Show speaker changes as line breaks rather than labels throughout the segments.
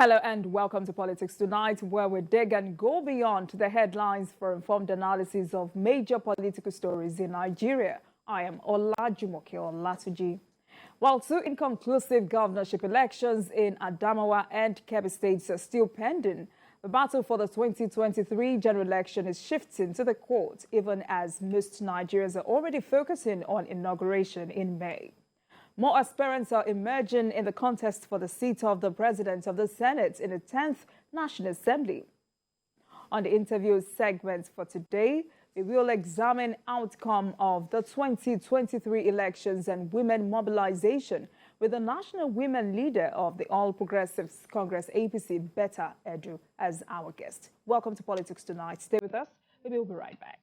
Hello and welcome to Politics Tonight, where we dig and go beyond the headlines for informed analysis of major political stories in Nigeria. I am Olajumoke Olatuji. While two inconclusive governorship elections in Adamawa and Kebbi states are still pending, the battle for the 2023 general election is shifting to the court, even as most Nigerians are already focusing on inauguration in May. More aspirants are emerging in the contest for the seat of the President of the Senate in the 10th National Assembly. On the interview segment for today, we will examine outcome of the 2023 elections and women mobilization with the national women leader of the All Progressives Congress APC, Betta Edu, as our guest. Welcome to Politics Tonight. Stay with us. We will be right back.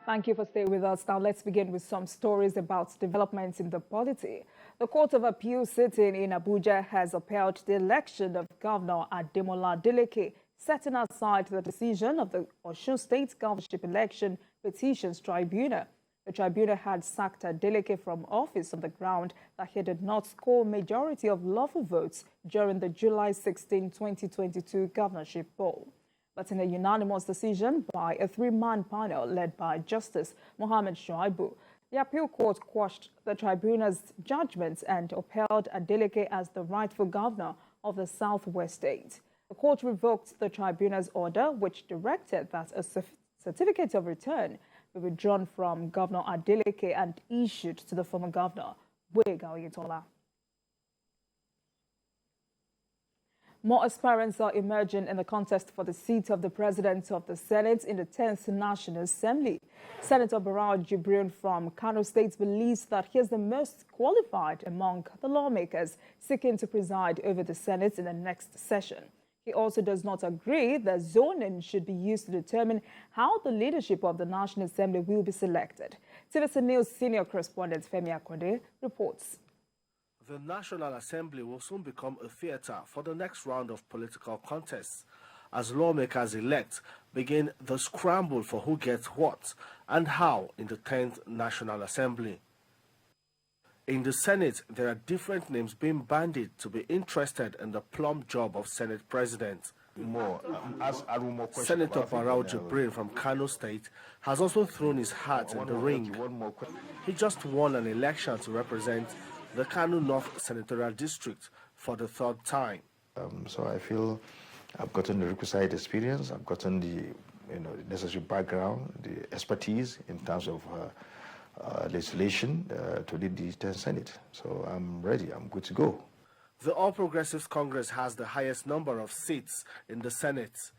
Thank you for staying with us. Now let's begin with some stories about developments in the polity. The Court of Appeal sitting in Abuja has upheld the election of Governor Ademola Adeleke, setting aside the decision of the Osun State Governorship Election Petitions Tribunal. The tribunal had sacked Adeleke from office on the ground that he did not score majority of lawful votes during the July 16, 2022 governorship poll. But in a unanimous decision by a three-man panel led by Justice Mohammed Shuaibu, the appeal court quashed the tribunal's judgments and upheld Adeleke as the rightful governor of the Southwest state. The court revoked the tribunal's order, which directed that a certificate of return be withdrawn from Governor Adeleke and issued to the former governor, Boyega Oyetola. More aspirants are emerging in the contest for the seat of the President of the Senate in the 10th National Assembly. Senator Barau Jibrin from Kano State believes that he is the most qualified among the lawmakers seeking to preside over the Senate in the next session. He also does not agree that zoning should be used to determine how the leadership of the National Assembly will be selected. TVC News senior correspondent Femi Akonde reports.
The National Assembly will soon become a theatre for the next round of political contests, as lawmakers-elect begin the scramble for who gets what and how in the 10th National Assembly. In the Senate, there are different names being bandied to be interested in the plum job of Senate President. Senator Barau Jibrin from Kano State has also thrown his hat in the ring. He just won an election to represent the Kano North Senatorial District for the third time.
So I feel I've gotten the requisite experience, I've gotten the necessary background, the expertise in terms of legislation to lead the 10th Senate. So I'm ready, I'm good to go.
The All Progressives Congress has the highest number of seats in the Senate,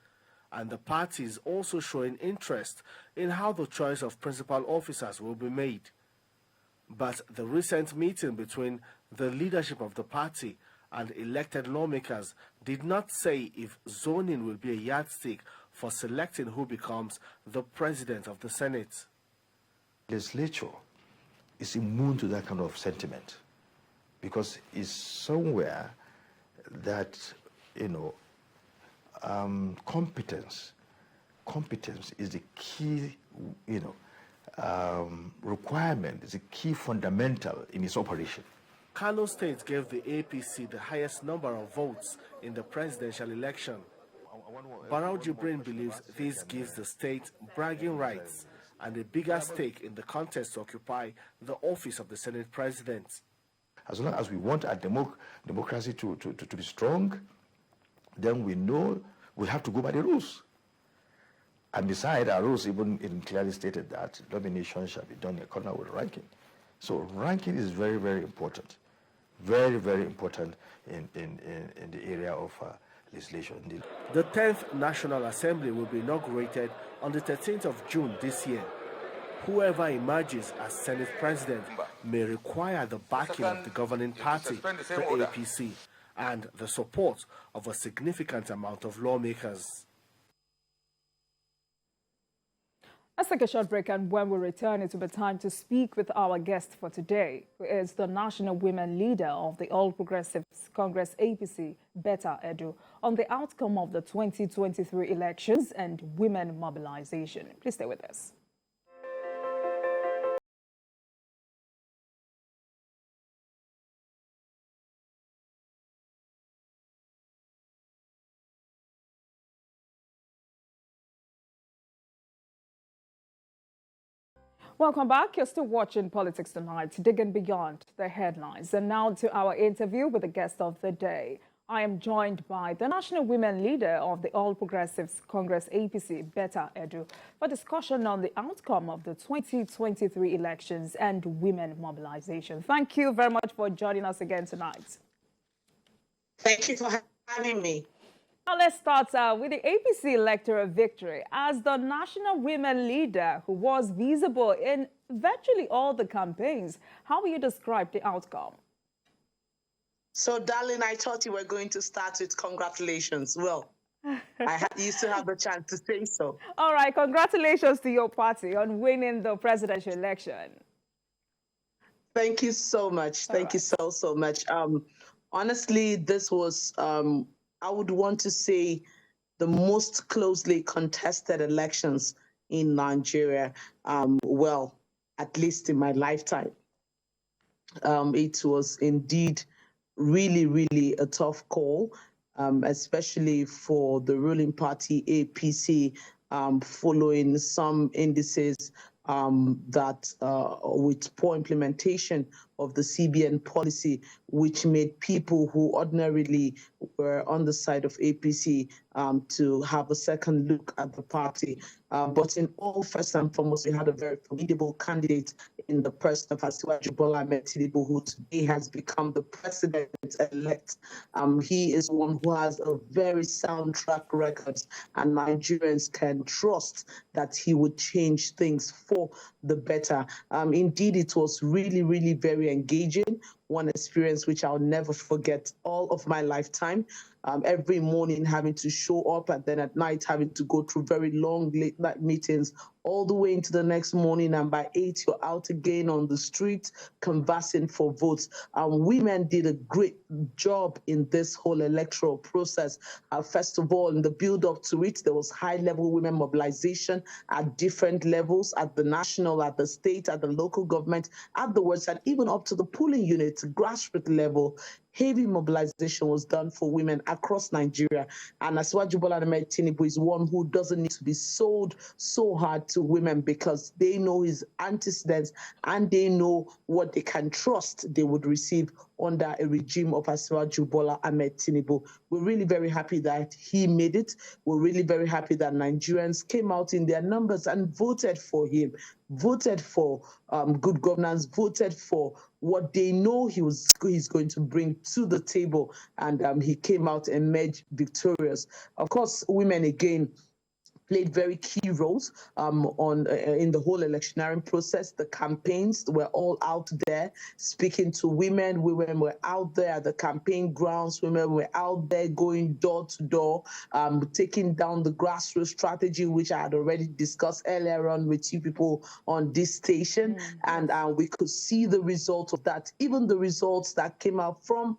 and the party is also showing interest in how the choice of principal officers will be made. But the recent meeting between the leadership of the party and elected lawmakers did not say if zoning will be a yardstick for selecting who becomes the President of the Senate.
Legislature is immune to that kind of sentiment because it's somewhere that, competence is the key, requirement, is a key fundamental in its operation.
Kano State gave the APC the highest number of votes in the presidential election. Barau Jibrin believes this gives the state bragging rights and a bigger stake in the contest to occupy the office of the Senate President.
As long as we want our democracy to be strong, then we know we have to go by the rules. And besides, our rules even clearly stated that nomination shall be done according with ranking. So ranking is very, very important. Very, very important in the area of legislation.
The 10th National Assembly will be inaugurated on the 13th of June this year. Whoever emerges as Senate President may require the backing of the governing party, the APC, and the support of a significant amount of lawmakers.
A Let's take a short break, and when we return, it will be time to speak with our guest for today, who is the National Women Leader of the All Progressives Congress APC, Betta Edu, on the outcome of the 2023 elections and women mobilization. Please stay with us. Welcome back. You're still watching Politics Tonight, digging beyond the headlines. And now to our interview with the guest of the day. I am joined by the National Women Leader of the All Progressives Congress APC, Betta Edu, for discussion on the outcome of the 2023 elections and women mobilization. Thank you very much for joining us again tonight.
Thank you for having me.
Now let's start with the APC electoral victory. As the National Women Leader who was visible in virtually all the campaigns, how will you describe the outcome?
So, darling, I thought you were going to start with congratulations. Well, you still have the chance to say so.
All right, congratulations to your party on winning the presidential election.
Thank you so much. Thank you so much. Honestly, this was... I would want to say the most closely contested elections in Nigeria, well, at least in my lifetime. It was indeed really a tough call, especially for the ruling party APC, following some indices that with poor implementation of the CBN policy, which made people who ordinarily were on the side of APC to have a second look at the party. But in all, first and foremost, we had a very formidable candidate in the person of Asiwaju Bola Ahmed Tinubu, who today has become the president-elect. He is one who has a very sound track record, and Nigerians can trust that he would change things for the better. Indeed, it was really very engaging. One experience which I'll never forget all of my lifetime. Every morning having to show up, and then at night having to go through very long late night meetings all the way into the next morning, and by 8 you're out again on the street canvassing for votes. Women did a great job in this whole electoral process. First of all, in the build-up to it, there was high-level women mobilization at different levels, at the national, at the state, at the local government, at the wards, and even up to the polling units, grassroots level. Heavy mobilization was done for women across Nigeria. And Asiwaju Bola Ahmed Tinubu is one who doesn't need to be sold so hard to women, because they know his antecedents and they know what they can trust they would receive under a regime of Asiwaju Bola Ahmed Tinubu. We're really very happy that he made it. We're really very happy that Nigerians came out in their numbers and voted for him, voted for good governance, voted for what they know he's going to bring to the table, and he came out and emerged victorious. Of course, women again played very key roles in the whole electioneering process. The campaigns were all out there speaking to women. Women were out there at the campaign grounds. Women were out there going door to door, taking down the grassroots strategy, which I had already discussed earlier on with you people on this station. And we could see the result of that. Even the results that came out from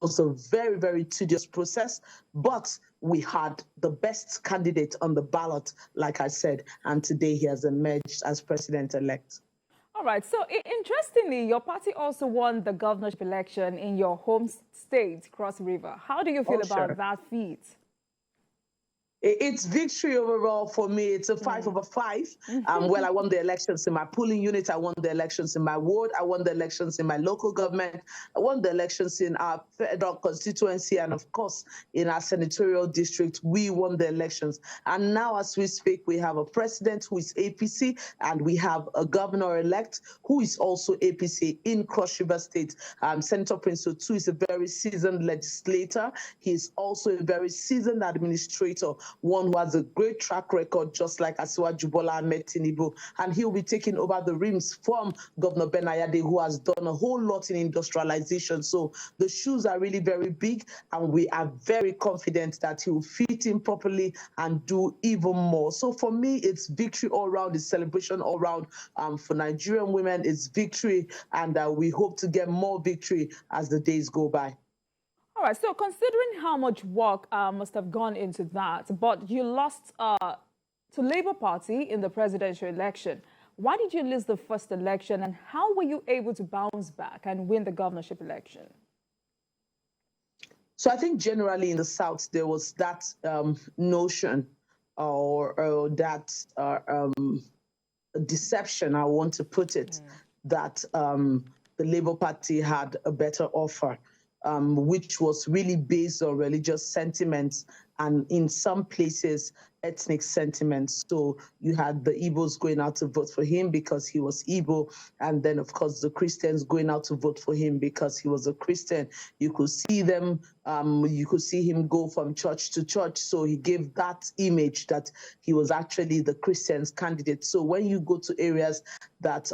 was a very tedious process, but we had the best candidate on the ballot, like I said, and today he has emerged as president-elect.
All right, so interestingly, your party also won the governorship election in your home state, Cross River. How do you feel about that feat?
It's victory overall for me. It's a 5 over 5. Well, I won the elections in my polling unit. I won the elections in my ward. I won the elections in my local government. I won the elections in our federal constituency. And of course, in our senatorial district, we won the elections. And now as we speak, we have a president who is APC, and we have a governor-elect who is also APC in Cross River State. Senator Prince Otu is a very seasoned legislator. He is also a very seasoned administrator. one who has a great track record, just like Asiwaju Bola Ahmed Tinubu, and he'll be taking over the reins from Governor Benayade, who has done a whole lot in industrialization. So the shoes are really very big, and we are very confident that he will fit in properly and do even more. So for me, it's victory all around, it's celebration all around. For Nigerian women, it's victory, and we hope to get more victory as the days go by.
All right, so considering how much work must have gone into that, but you lost to Labour Party in the presidential election. Why did you lose the first election, and how were you able to bounce back and win the governorship election?
So I think generally in the South, there was that notion or that deception, I want to put it, that the Labour Party had a better offer, which was really based on religious sentiments and in some places ethnic sentiments. So you had the Igbos going out to vote for him because he was Igbo, and then of course the Christians going out to vote for him because he was a Christian. You could see them, you could see him go from church to church. So he gave that image that he was actually the Christians' candidate. So when you go to areas that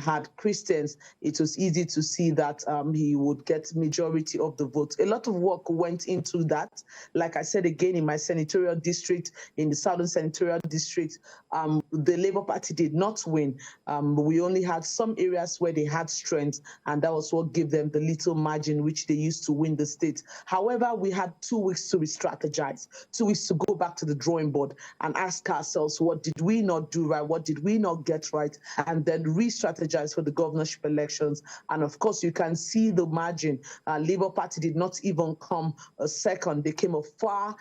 had Christians, it was easy to see that he would get majority of the vote. A lot of work went into that. Like I said again, in my senatorial district, in the Southern Senatorial District, the Labour Party did not win. We only had some areas where they had strength, and that was what gave them the little margin which they used to win the state. However, we had 2 weeks to re-strategize, 2 weeks to go back to the drawing board and ask ourselves, what did we not do right? What did we not get right? And then re-strategize for the governorship elections. And of course, you can see the margin. Labour Party did not even come a second. They came a far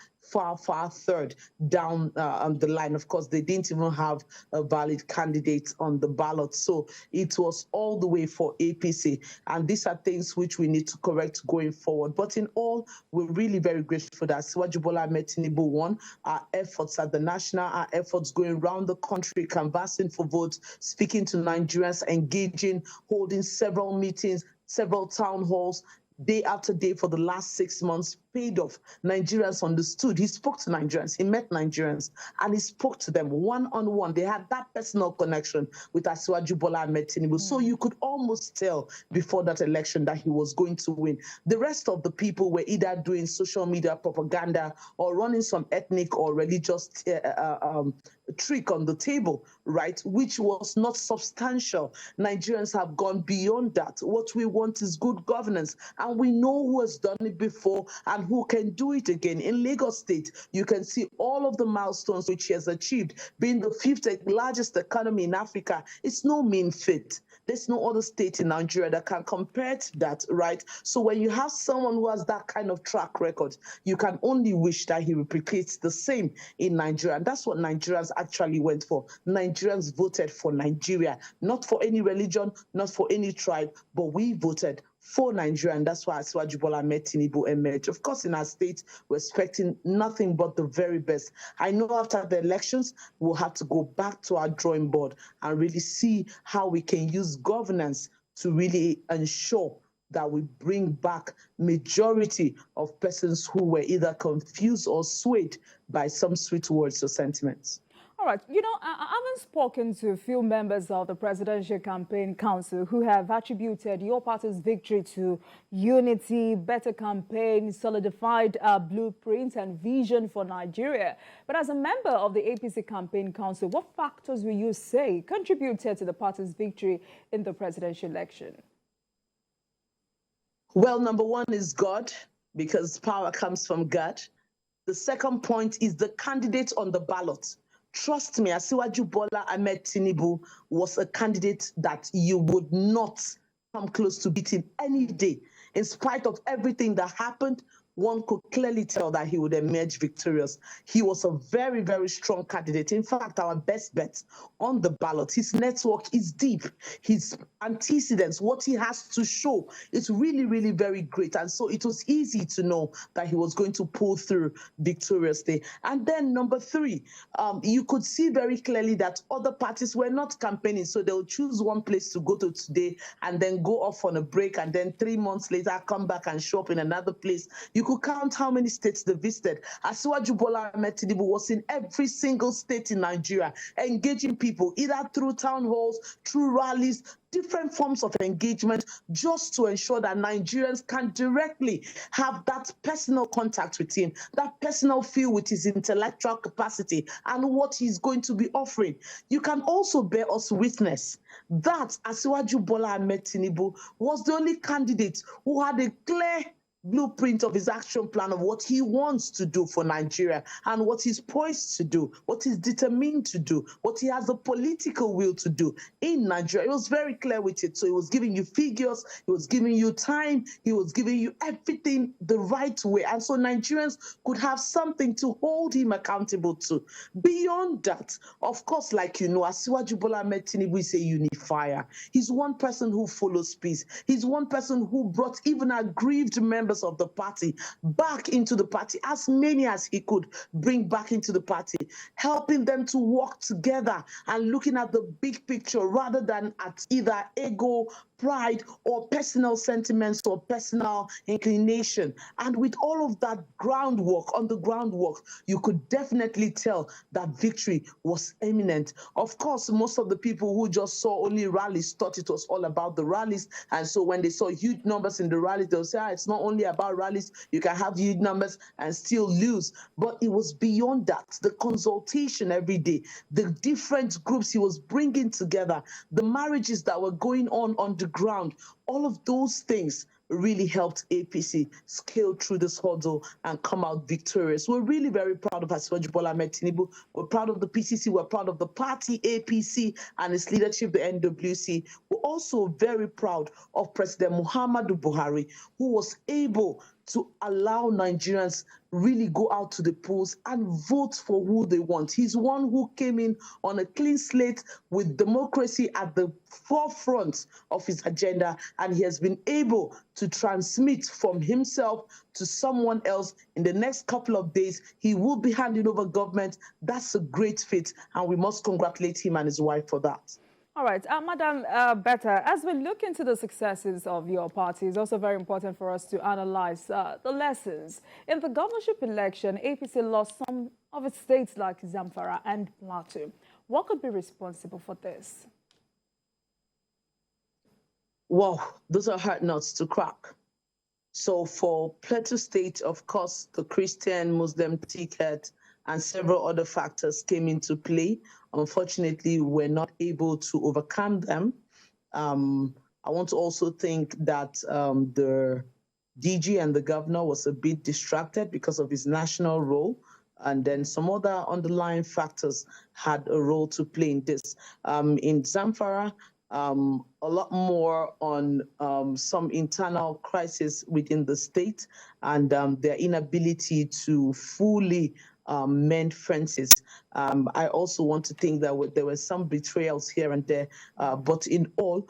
third down the line. Of course, they didn't even have a valid candidate on the ballot. So it was all the way for APC. And these are things which we need to correct going forward. But in all, we're really very grateful that Asiwaju Bola Ahmed Tinubu won. Our efforts at the national, our efforts going around the country, canvassing for votes, speaking to Nigerians, engaging, holding several meetings, several town halls, day after day for the last 6 months paid off. Nigerians understood. He spoke to Nigerians. He met Nigerians, and he spoke to them one-on-one. They had that personal connection with Asiwaju Bola Ahmed Tinubu. So you could almost tell before that election that he was going to win. The rest of the people were either doing social media propaganda or running some ethnic or religious trick on the table, right, which was not substantial. Nigerians have gone beyond that. What we want is good governance, and we know who has done it before and who can do it again. In Lagos State, you can see all of the milestones which he has achieved. Being the 5th largest economy in Africa, it's no mean feat. There's no other state in Nigeria that can compare to that, right? So when you have someone who has that kind of track record, you can only wish that he replicates the same in Nigeria. And that's what Nigerians actually went for. Nigerians voted for Nigeria, not for any religion, not for any tribe, but we voted for Nigeria, and that's why Asiwaju Bola Ahmed Tinubu emerged. Of course, in our state, we're expecting nothing but the very best. I know after the elections, we'll have to go back to our drawing board and really see how we can use governance to really ensure that we bring back majority of persons who were either confused or swayed by some sweet words or sentiments.
All right. You know, I haven't spoken to a few members of the Presidential Campaign Council who have attributed your party's victory to unity, better campaign, solidified blueprint and vision for Nigeria. But as a member of the APC Campaign Council, what factors will you say contributed to the party's victory in the presidential election?
Well, number one is God, because power comes from God. The second point is the candidate on the ballot. Trust me, Asiwaju Bola Ahmed Tinubu was a candidate that you would not come close to beating any day. In spite of everything that happened, one could clearly tell that he would emerge victorious. He was a very, very strong candidate. In fact, our best bet on the ballot. His network is deep. His antecedents, what he has to show, is really, really very great. And so it was easy to know that he was going to pull through victoriously. And then number three, you could see very clearly that other parties were not campaigning. So they'll choose one place to go to today and then go off on a break, and then 3 months later come back and show up in another place. You could count how many states they visited. Asiwaju Bola Ahmed Tinubu was in every single state in Nigeria, engaging people either through town halls, through rallies, different forms of engagement, just to ensure that Nigerians can directly have that personal contact with him, that personal feel with his intellectual capacity and what he's going to be offering. You can also bear us witness that Asiwaju Bola Ahmed Tinubu was the only candidate who had a clear blueprint of his action plan of what he wants to do for Nigeria and what he's poised to do, what he's determined to do, what he has the political will to do in Nigeria. He was very clear with it. So he was giving you figures, he was giving you time, he was giving you everything the right way. And so Nigerians could have something to hold him accountable to. Beyond that, of course, like you know, Asiwaju Bola Ahmed Tinubu is a unifier. He's one person who follows peace. He's one person who brought even aggrieved members of the party back into the party, as many as he could bring back into the party, helping them to work together and looking at the big picture rather than at either ego, pride, or personal sentiments or personal inclination. And with all of that groundwork, on the groundwork, you could definitely tell that victory was imminent. Of course, most of the people who just saw only rallies thought it was all about the rallies. And so when they saw huge numbers in the rallies, they'll say, it's not only about rallies, you can have huge numbers and still lose. But it was beyond that. The consultation every day, the different groups he was bringing together, the marriages that were going on the ground, all of those things really helped APC scale through this hurdle and come out victorious. We're really very proud of Asiwaju Bola Ahmed Tinubu. We're proud of the PCC. We're proud of the party APC and its leadership, the NWC. We're also very proud of President Muhammadu Buhari, who was able to allow Nigerians really go out to the polls and vote for who they want. He's one who came in on a clean slate with democracy at the forefront of his agenda, and he has been able to transmit from himself to someone else. In the next couple of days, he will be handing over government. That's a great feat, and we must congratulate him and his wife for that.
All right, Madam Betta, as we look into the successes of your party, it's also very important for us to analyze the lessons. In the governorship election, APC lost some of its states like Zamfara and Plateau. What could be responsible for this?
Wow, those are hard nuts to crack. So for Plateau State, of course, the Christian-Muslim ticket and several other factors came into play. Unfortunately, we're not able to overcome them. I want to also think that the DG and the governor was a bit distracted because of his national role. And then some other underlying factors had a role to play in this. In Zamfara, a lot more on some internal crisis within the state and their inability to fully mend fences. I also want to think that there were some betrayals here and there, but in all,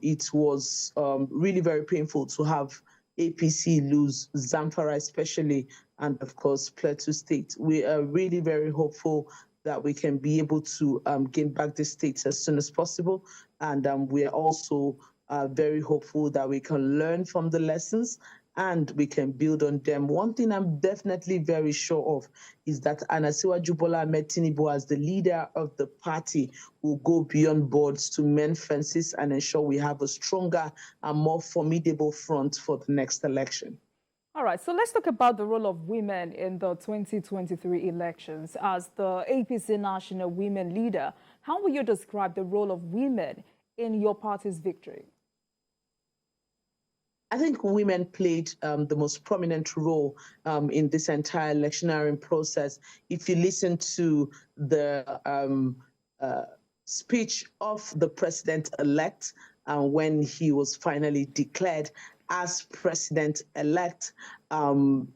it was really very painful to have APC lose Zamfara especially, and of course Plateau State. We are really very hopeful that we can be able to gain back the states as soon as possible, and we are also very hopeful that we can learn from the lessons and we can build on them. One thing I'm definitely very sure of is that Asiwaju Bola Ahmed Tinubu, as the leader of the party, will go beyond boards to mend fences and ensure we have a stronger and more formidable front for the next election.
All right, so let's talk about the role of women in the 2023 elections. As the APC national women leader, how will you describe the role of women in your party's victory?
I think women played the most prominent role in this entire electioneering process. If you listen to the speech of the president-elect when he was finally declared as president-elect,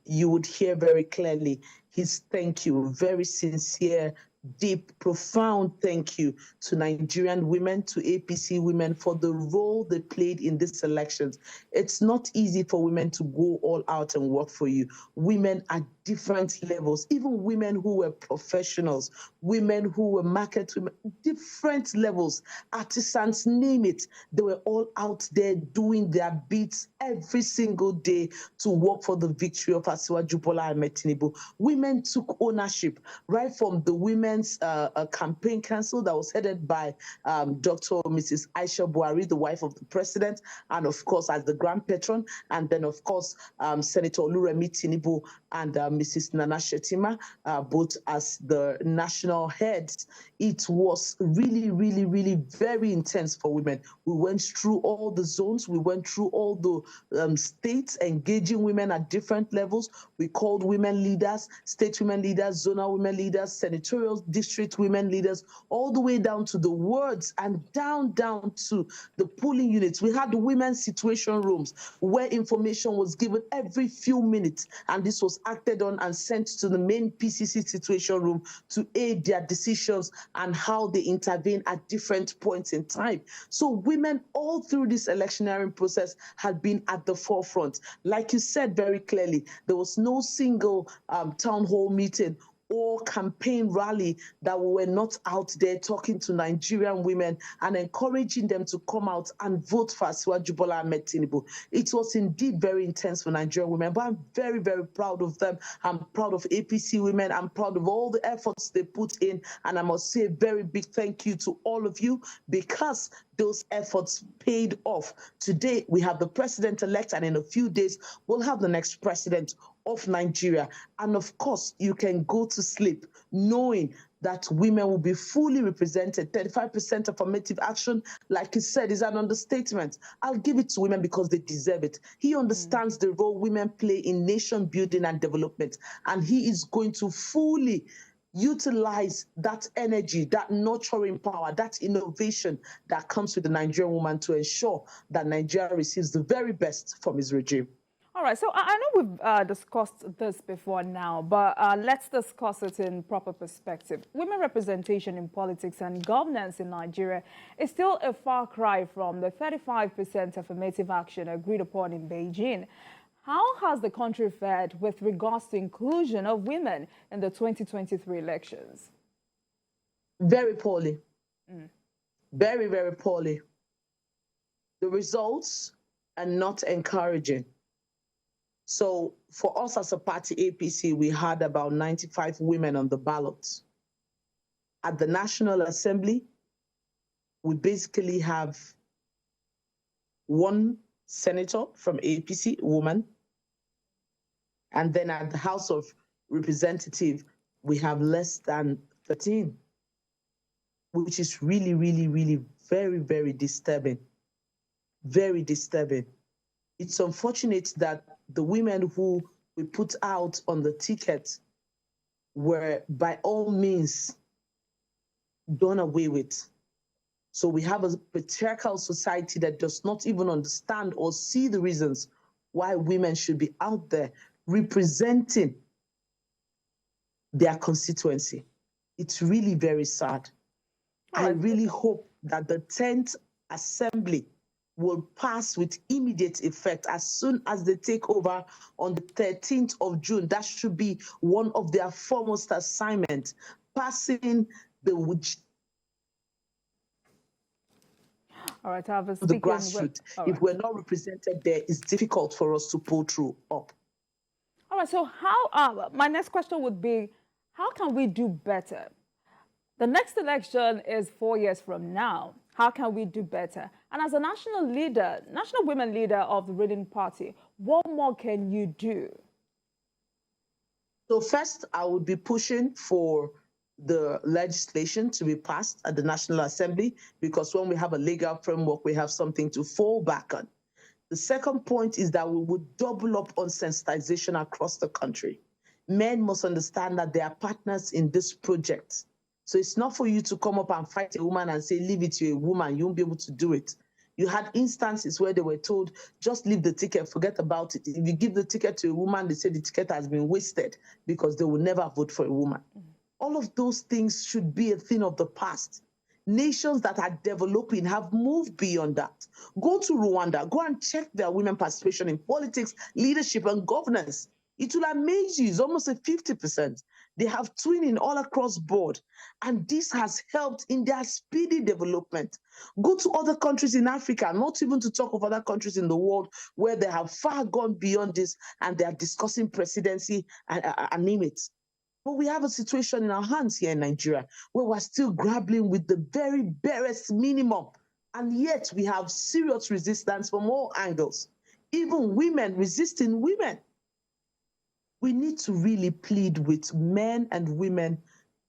you would hear very clearly his thank you, very sincere, deep, profound thank you to Nigerian women, to APC women for the role they played in these elections. It's not easy for women to go all out and work for you. Women are different levels, even women who were professionals, women who were market women, different levels, artisans, name it. They were all out there doing their bits every single day to work for the victory of Asiwaju Bola Ahmed Tinubu. Women took ownership right from the Women's Campaign Council that was headed by Dr. Mrs. Aisha Buhari, the wife of the president, and of course as the grand patron, and then of course Senator Oluremi Tinubu and Mrs. Nana Shetima, both as the national heads. It was really, really, really very intense for women. We went through all the zones. We went through all the states, engaging women at different levels. We called women leaders, state women leaders, zonal women leaders, senatorial district women leaders, all the way down to the wards and down to the polling units. We had women's situation rooms where information was given every few minutes, and this was acted on and sent to the main PCC situation room to aid their decisions and how they intervene at different points in time. So women all through this electioneering process had been at the forefront. Like you said very clearly, there was no single town hall meeting or campaign rally that we were not out there talking to Nigerian women and encouraging them to come out and vote for Asiwaju Bola Ahmed Tinubu. It was indeed very intense for Nigerian women, but I'm very, very proud of them. I'm proud of APC women. I'm proud of all the efforts they put in, and I must say a very big thank you to all of you, because those efforts paid off. Today, we have the president-elect, and in a few days, we'll have the next president of Nigeria. And of course, you can go to sleep knowing that women will be fully represented. 35% affirmative action, like he said, is an understatement. I'll give it to women because they deserve it. He understands the role women play in nation building and development, and he is going to fully utilize that energy, that nurturing power, that innovation that comes with the Nigerian woman to ensure that Nigeria receives the very best from his regime.
All right, so I know we've discussed this before now, but let's discuss it in proper perspective. Women representation in politics and governance in Nigeria is still a far cry from the 35% affirmative action agreed upon in Beijing. How has the country fared with regards to inclusion of women in the 2023 elections?
Very poorly. Very, very poorly. The results are not encouraging. So for us as a party, APC, we had about 95 women on the ballot. At the National Assembly, we basically have one senator from APC, woman. And then at the House of Representatives, we have less than 13, which is really, really, really very, very disturbing. Very disturbing. It's unfortunate that the women who we put out on the ticket were by all means done away with. So we have a patriarchal society that does not even understand or see the reasons why women should be out there representing their constituency. It's really very sad. I really hope that the 10th Assembly will pass with immediate effect as soon as they take over on the 13th of June. That should be one of their foremost assignments, passing the grassroots. If we're not represented there, it's difficult for us to pull through up.
All right, so how, my next question would be, how can we do better? The next election is 4 years from now. How can we do better? And as a national leader, national women leader of the ruling party, what more can you do?
So first, I would be pushing for the legislation to be passed at the National Assembly, because when we have a legal framework, we have something to fall back on. The second point is that we would double up on sensitization across the country. Men must understand that they are partners in this project. So it's not for you to come up and fight a woman and say, leave it to a woman, you won't be able to do it. You had instances where they were told, just leave the ticket, forget about it. If you give the ticket to a woman, they say the ticket has been wasted because they will never vote for a woman. All of those things should be a thing of the past. Nations that are developing have moved beyond that. Go to Rwanda, go and check their women participation in politics, leadership, and governance. It will amaze you. It's almost a 50%. They have twinning all across board. And this has helped in their speedy development. Go to other countries in Africa, not even to talk of other countries in the world where they have far gone beyond this and they are discussing presidency and name it. But we have a situation in our hands here in Nigeria where we're still grappling with the very barest minimum. And yet we have serious resistance from all angles. Even women resisting women. We need to really plead with men and women,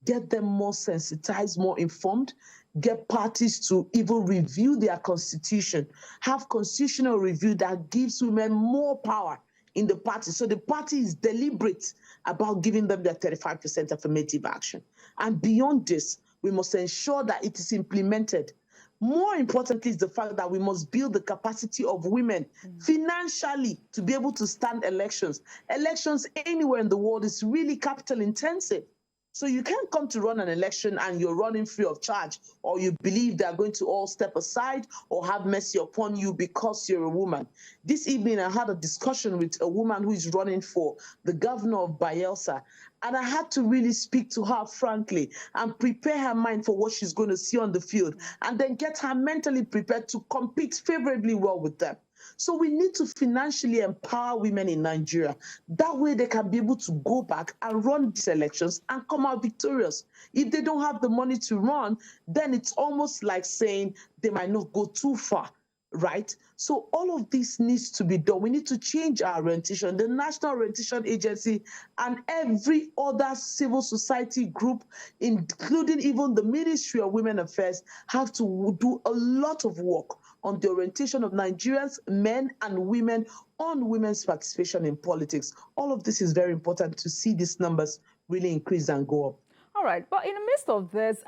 get them more sensitized, more informed, get parties to even review their constitution, have constitutional review that gives women more power in the party. So the party is deliberate about giving them their 35% affirmative action. And beyond this, we must ensure that it is implemented. More importantly is the fact that we must build the capacity of women financially to be able to stand elections. Elections anywhere in the world is really capital intensive. So you can't come to run an election and you're running free of charge, or you believe they're going to all step aside or have mercy upon you because you're a woman. This evening, I had a discussion with a woman who is running for the governor of Bayelsa, and I had to really speak to her frankly and prepare her mind for what she's going to see on the field, and then get her mentally prepared to compete favorably well with them. So we need to financially empower women in Nigeria. That way they can be able to go back and run these elections and come out victorious. If they don't have the money to run, then it's almost like saying they might not go too far, right? So all of this needs to be done. We need to change our orientation. The National Orientation Agency and every other civil society group, including even the Ministry of Women Affairs, have to do a lot of work on the orientation of Nigerians, men and women, on women's participation in politics. All of this is very important to see these numbers really increase and go up.
All right, but in the midst of this,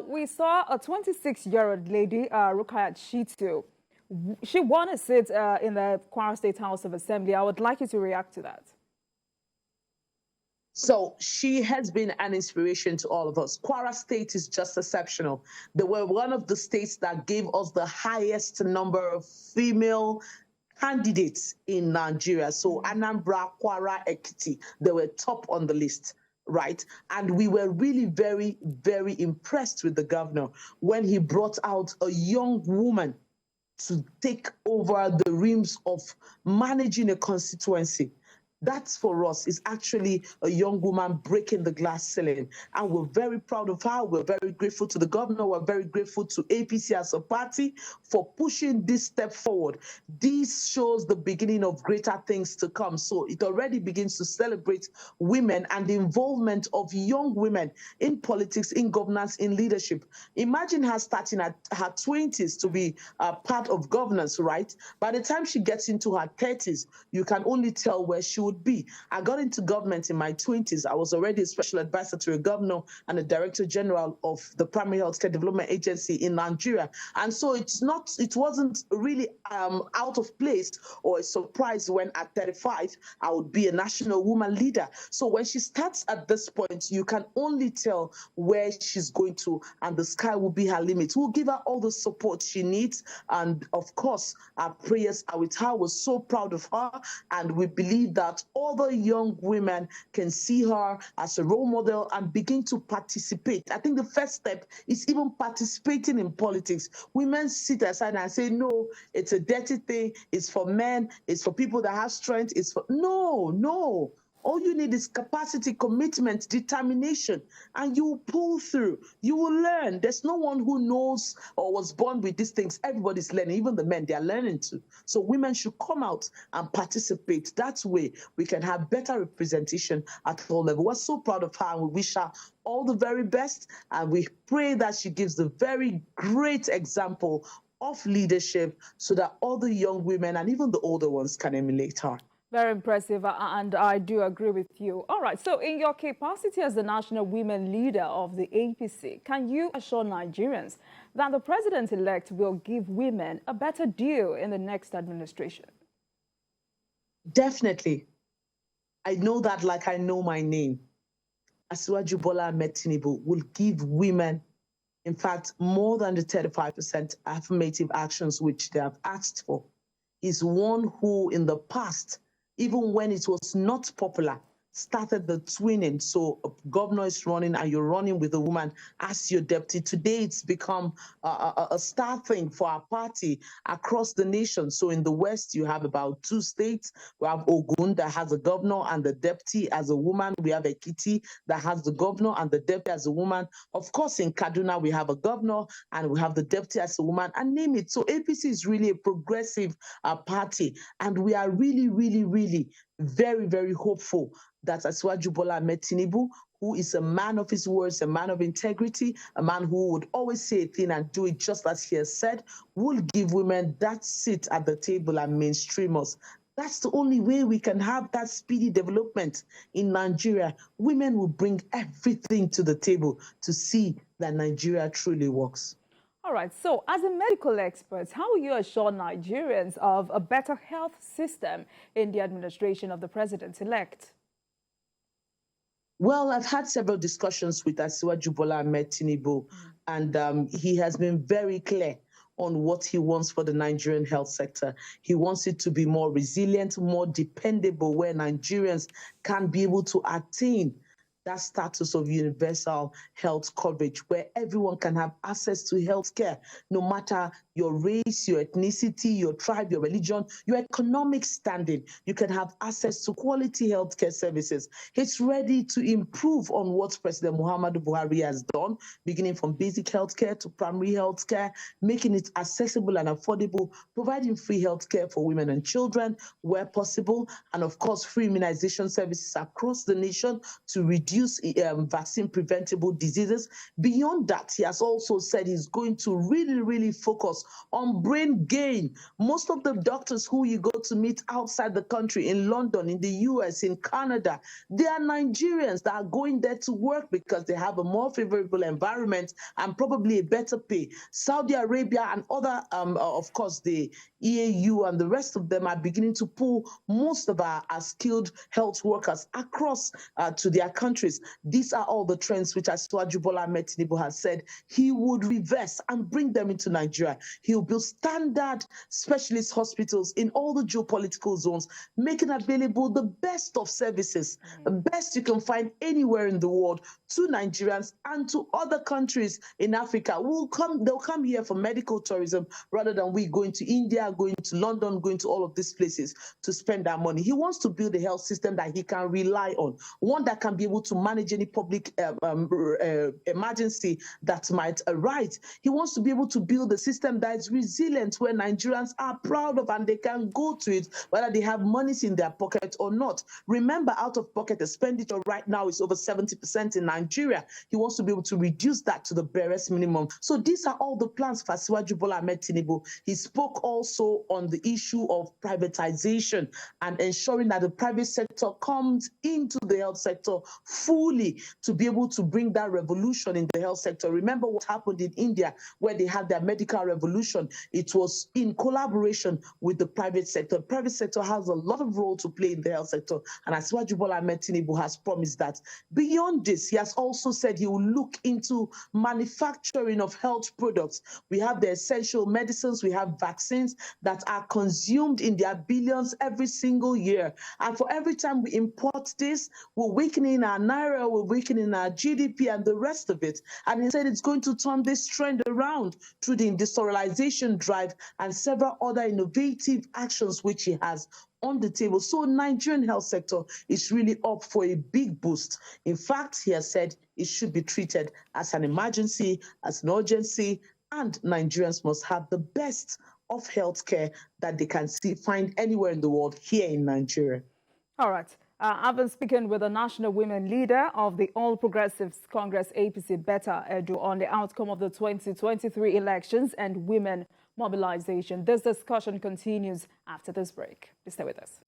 we saw a 26-year-old lady, Rukayat Shitu. She won a seat in the Kwara State House of Assembly. I would like you to react to that.
So she has been an inspiration to all of us. Kwara State is just exceptional. They were one of the states that gave us the highest number of female candidates in Nigeria. So Anambra, Kwara, Ekiti, they were top on the list, right? And we were really very, very impressed with the governor when he brought out a young woman to take over the reins of managing a constituency. That's for us is actually a young woman breaking the glass ceiling. And we're very proud of her. We're very grateful to the governor. We're very grateful to APC as a party for pushing this step forward. This shows the beginning of greater things to come. So it already begins to celebrate women and the involvement of young women in politics, in governance, in leadership. Imagine her starting at her 20s to be part of governance, right? By the time she gets into her 30s, you can only tell where she would be. I got into government in my 20s. I was already a special advisor to a governor and a director general of the Primary Healthcare Development Agency in Nigeria. And so it wasn't really out of place or a surprise when at 35, I would be a national woman leader. So when she starts at this point, you can only tell where she's going to, and the sky will be her limit. We'll give her all the support she needs. And of course, our prayers are with her. We're so proud of her. And we believe that other young women can see her as a role model and begin to participate. I think the first step is even participating in politics. Women sit aside and say, no, it's a dirty thing. It's for men. It's for people that have strength. It's for... No. All you need is capacity, commitment, determination, and you will pull through. You will learn. There's no one who knows or was born with these things. Everybody's learning. Even the men, they are learning too. So women should come out and participate. That way, we can have better representation at all levels. We're so proud of her, and we wish her all the very best. And we pray that she gives the very great example of leadership so that all the young women and even the older ones can emulate her.
Very impressive, and I do agree with you. All right, so in your capacity as the national women leader of the APC, can you assure Nigerians that the president-elect will give women a better deal in the next administration?
Definitely. I know that like I know my name. Asiwaju Bola Ahmed Tinubu will give women, in fact, more than the 35% affirmative actions which they have asked for. Is one who in the past even when it was not popular, started the twinning. So a governor is running and you're running with a woman as your deputy. Today, it's become a star thing for our party across the nation. So in the West, you have about 2 states. We have Ogun that has a governor and the deputy as a woman. We have Ekiti that has the governor and the deputy as a woman. Of course, in Kaduna, we have a governor and we have the deputy as a woman, and name it. So APC is really a progressive party. And we are really, really, really very, very hopeful that Asiwaju Bola Ahmed Tinubu, who is a man of his words, a man of integrity, a man who would always say a thing and do it just as he has said, will give women that seat at the table and mainstream us. That's the only way we can have that speedy development in Nigeria. Women will bring everything to the table to see that Nigeria truly works.
All right, so as a medical expert, how will you assure Nigerians of a better health system in the administration of the president-elect?
Well, I've had several discussions with Asiwaju Bola Ahmed Tinubu, and he has been very clear on what he wants for the Nigerian health sector. He wants it to be more resilient, more dependable, where Nigerians can be able to attain that status of universal health coverage, where everyone can have access to health care, no matter your race, your ethnicity, your tribe, your religion, your economic standing. You can have access to quality healthcare services. It's ready to improve on what President Muhammadu Buhari has done, beginning from basic healthcare to primary healthcare, making it accessible and affordable, providing free healthcare for women and children where possible, and of course, free immunization services across the nation to reduce vaccine preventable diseases. Beyond that, he has also said he's going to really, really focus on brain gain. Most of the doctors who you go to meet outside the country, in London, in the US, in Canada, they are Nigerians that are going there to work because they have a more favorable environment and probably a better pay. Saudi Arabia and other, of course, the EAU and the rest of them are beginning to pull most of our skilled health workers across to their countries. These are all the trends which Asiwaju Bola Ahmed Tinubu has said he would reverse and bring them into Nigeria. He will build standard specialist hospitals in all the geopolitical zones, making available the best of services, the best you can find anywhere in the world, to Nigerians and to other countries in Africa. They'll come here for medical tourism rather than we going to India, going to London, going to all of these places to spend our money. He wants to build a health system that he can rely on, one that can be able to manage any public emergency that might arise. He wants to be able to build a system that is resilient, where Nigerians are proud of and they can go to it, whether they have monies in their pocket or not. Remember, out-of-pocket expenditure right now is over 70% in Nigeria. He wants to be able to reduce that to the barest minimum. So these are all the plans for Asiwaju Bola Ahmed Tinubu. He spoke also on the issue of privatization and ensuring that the private sector comes into the health sector fully to be able to bring that revolution in the health sector. Remember what happened in India, where they had their medical revolution. It was in collaboration with the private sector. The private sector has a lot of role to play in the health sector, and Asiwaju Bola Ahmed Tinubu has promised that. Beyond this, he has also said he will look into manufacturing of health products. We have the essential medicines, we have vaccines that are consumed in their billions every single year. And for every time we import this, we're weakening our naira, we're weakening our GDP and the rest of it. And he said it's going to turn this trend around through the industrialization drive and several other innovative actions which he has on the table. So Nigerian health sector is really up for a big boost. In fact, he has said it should be treated as an emergency, as an urgency, and Nigerians must have the best of healthcare that they can find anywhere in the world here in Nigeria.
All right. I've been speaking with the national women leader of the All Progressives Congress, APC, Betta Edu, on the outcome of the 2023 elections and women mobilization. This discussion continues after this break. Please stay with us.